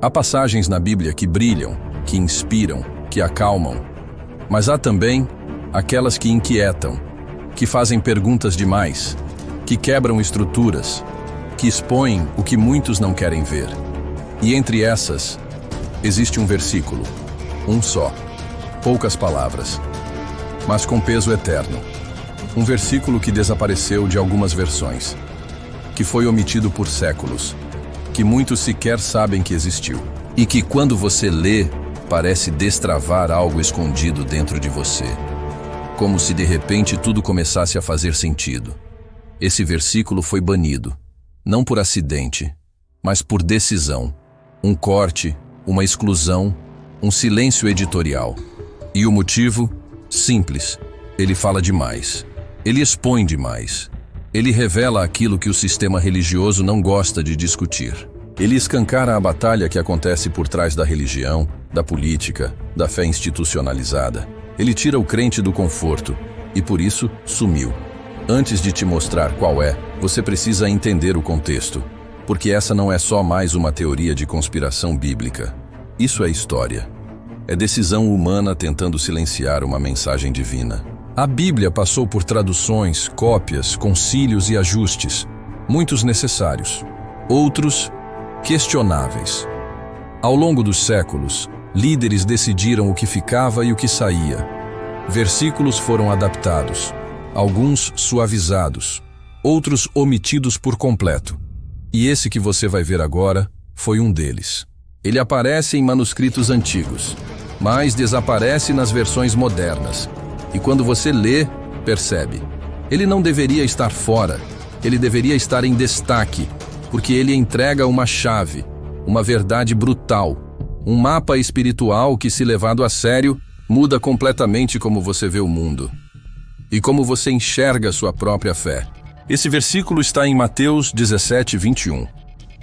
Há passagens na Bíblia que brilham, que inspiram, que acalmam, mas há também aquelas que inquietam, que fazem perguntas demais, que quebram estruturas, que expõem o que muitos não querem ver. E entre essas, existe um versículo, um só, poucas palavras, mas com peso eterno. Um versículo que desapareceu de algumas versões, que foi omitido por séculos, que muitos sequer sabem que existiu, e que quando você lê, parece destravar algo escondido dentro de você, como se de repente tudo começasse a fazer sentido. Esse versículo foi banido, não por acidente, mas por decisão, um corte, uma exclusão, um silêncio editorial. E o motivo? Simples, ele fala demais, ele expõe demais, ele revela aquilo que o sistema religioso não gosta de discutir. Ele escancara a batalha que acontece por trás da religião, da política, da fé institucionalizada. Ele tira o crente do conforto e, por isso, sumiu. Antes de te mostrar qual é, você precisa entender o contexto, porque essa não é só mais uma teoria de conspiração bíblica. Isso é história. É decisão humana tentando silenciar uma mensagem divina. A Bíblia passou por traduções, cópias, concílios e ajustes, muitos necessários, outros questionáveis. Ao longo dos séculos, líderes decidiram o que ficava e o que saía. Versículos foram adaptados, alguns suavizados, outros omitidos por completo. E esse que você vai ver agora foi um deles. Ele aparece em manuscritos antigos, mas desaparece nas versões modernas. E quando você lê, percebe. Ele não deveria estar fora, ele deveria estar em destaque, porque ele entrega uma chave, uma verdade brutal, um mapa espiritual que, se levado a sério, muda completamente como você vê o mundo e como você enxerga sua própria fé. Esse versículo está em Mateus 17, 21.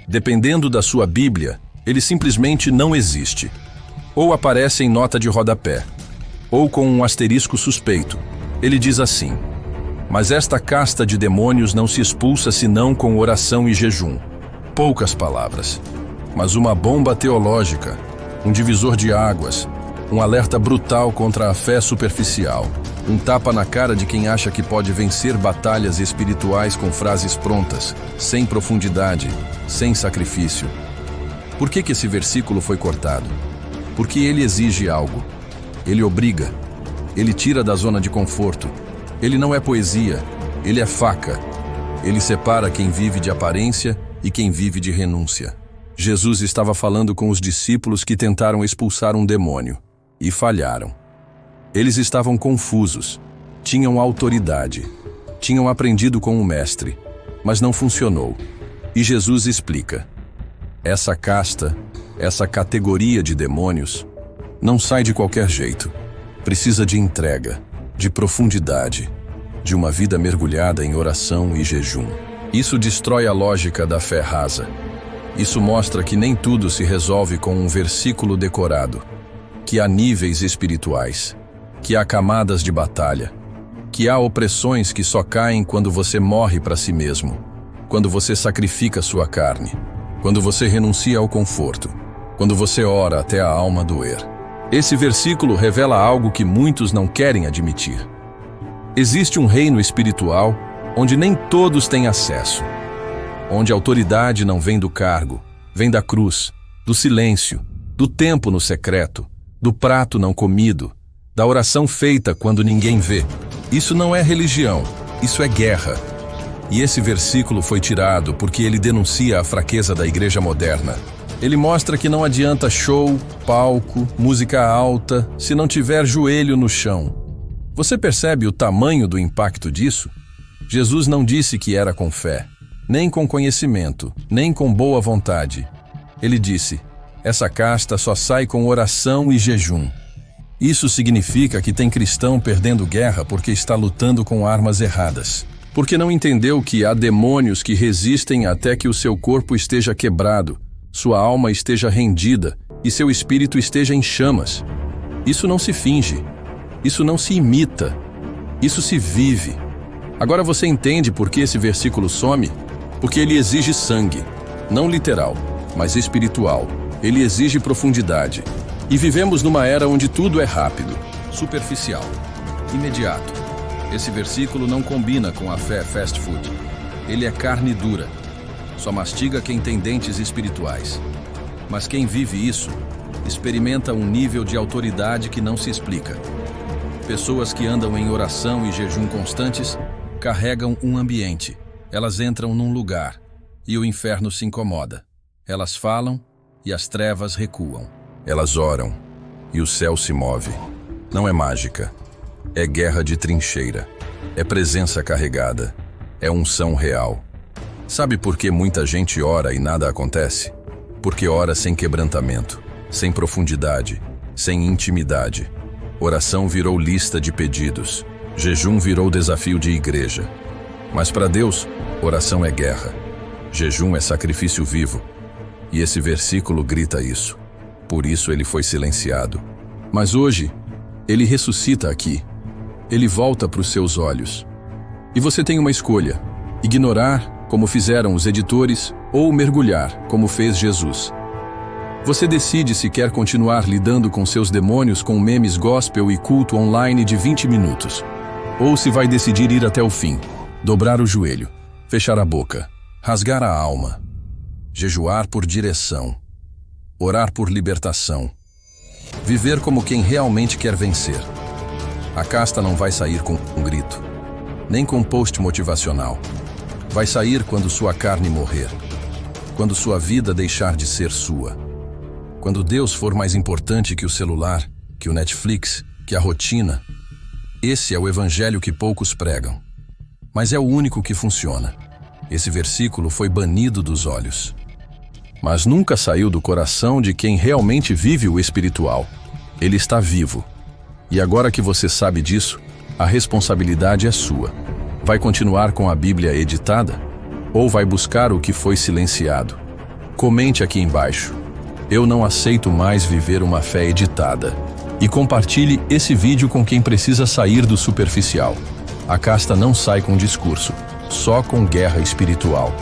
Dependendo da sua Bíblia, ele simplesmente não existe. Ou aparece em nota de rodapé, ou com um asterisco suspeito. Ele diz assim: mas esta casta de demônios não se expulsa senão com oração e jejum. Poucas palavras, mas uma bomba teológica, um divisor de águas, um alerta brutal contra a fé superficial, um tapa na cara de quem acha que pode vencer batalhas espirituais com frases prontas, sem profundidade, sem sacrifício. Por que esse versículo foi cortado? Porque ele exige algo. Ele obriga. Ele tira da zona de conforto. Ele não é poesia, ele é faca. Ele separa quem vive de aparência e quem vive de renúncia. Jesus estava falando com os discípulos que tentaram expulsar um demônio e falharam. Eles estavam confusos, tinham autoridade, tinham aprendido com o mestre, mas não funcionou. E Jesus explica: essa casta, essa categoria de demônios, não sai de qualquer jeito. Precisa de entrega, de profundidade, de uma vida mergulhada em oração e jejum. Isso destrói a lógica da fé rasa. Isso mostra que nem tudo se resolve com um versículo decorado, que há níveis espirituais, que há camadas de batalha, que há opressões que só caem quando você morre para si mesmo, quando você sacrifica sua carne, quando você renuncia ao conforto, quando você ora até a alma doer. Esse versículo revela algo que muitos não querem admitir. Existe um reino espiritual onde nem todos têm acesso, onde a autoridade não vem do cargo, vem da cruz, do silêncio, do tempo no secreto, do prato não comido, da oração feita quando ninguém vê. Isso não é religião, isso é guerra. E esse versículo foi tirado porque ele denuncia a fraqueza da igreja moderna. Ele mostra que não adianta show, palco, música alta, se não tiver joelho no chão. Você percebe o tamanho do impacto disso? Jesus não disse que era com fé, nem com conhecimento, nem com boa vontade. Ele disse: essa casta só sai com oração e jejum. Isso significa que tem cristão perdendo guerra porque está lutando com armas erradas. Porque não entendeu que há demônios que resistem até que o seu corpo esteja quebrado, sua alma esteja rendida e seu espírito esteja em chamas. Isso não se finge, isso não se imita, isso se vive. Agora você entende por que esse versículo some? Porque ele exige sangue, não literal, mas espiritual. Ele exige profundidade. E vivemos numa era onde tudo é rápido, superficial, imediato. Esse versículo não combina com a fé fast food. Ele é carne dura. Só mastiga quem tem dentes espirituais. Mas quem vive isso, experimenta um nível de autoridade que não se explica. Pessoas que andam em oração e jejum constantes carregam um ambiente. Elas entram num lugar e o inferno se incomoda. Elas falam e as trevas recuam. Elas oram e o céu se move. Não é mágica. É guerra de trincheira. É presença carregada. É unção real. Sabe por que muita gente ora e nada acontece? Porque ora sem quebrantamento, sem profundidade, sem intimidade. Oração virou lista de pedidos. Jejum virou desafio de igreja. Mas para Deus, oração é guerra. Jejum é sacrifício vivo. E esse versículo grita isso. Por isso ele foi silenciado. Mas hoje, ele ressuscita aqui. Ele volta para os seus olhos. E você tem uma escolha: ignorar, como fizeram os editores, ou mergulhar, como fez Jesus. Você decide se quer continuar lidando com seus demônios com memes gospel e culto online de 20 minutos. Ou se vai decidir ir até o fim, dobrar o joelho, fechar a boca, rasgar a alma, jejuar por direção, orar por libertação, viver como quem realmente quer vencer. A casta não vai sair com um grito, nem com um post motivacional. Vai sair quando sua carne morrer, quando sua vida deixar de ser sua, quando Deus for mais importante que o celular, que o Netflix, que a rotina. Esse é o evangelho que poucos pregam, mas é o único que funciona. Esse versículo foi banido dos olhos, mas nunca saiu do coração de quem realmente vive o espiritual. Ele está vivo. E agora que você sabe disso, a responsabilidade é sua. Vai continuar com a Bíblia editada? Ou vai buscar o que foi silenciado? Comente aqui embaixo. Eu não aceito mais viver uma fé editada. E compartilhe esse vídeo com quem precisa sair do superficial. A casta não sai com discurso, só com guerra espiritual.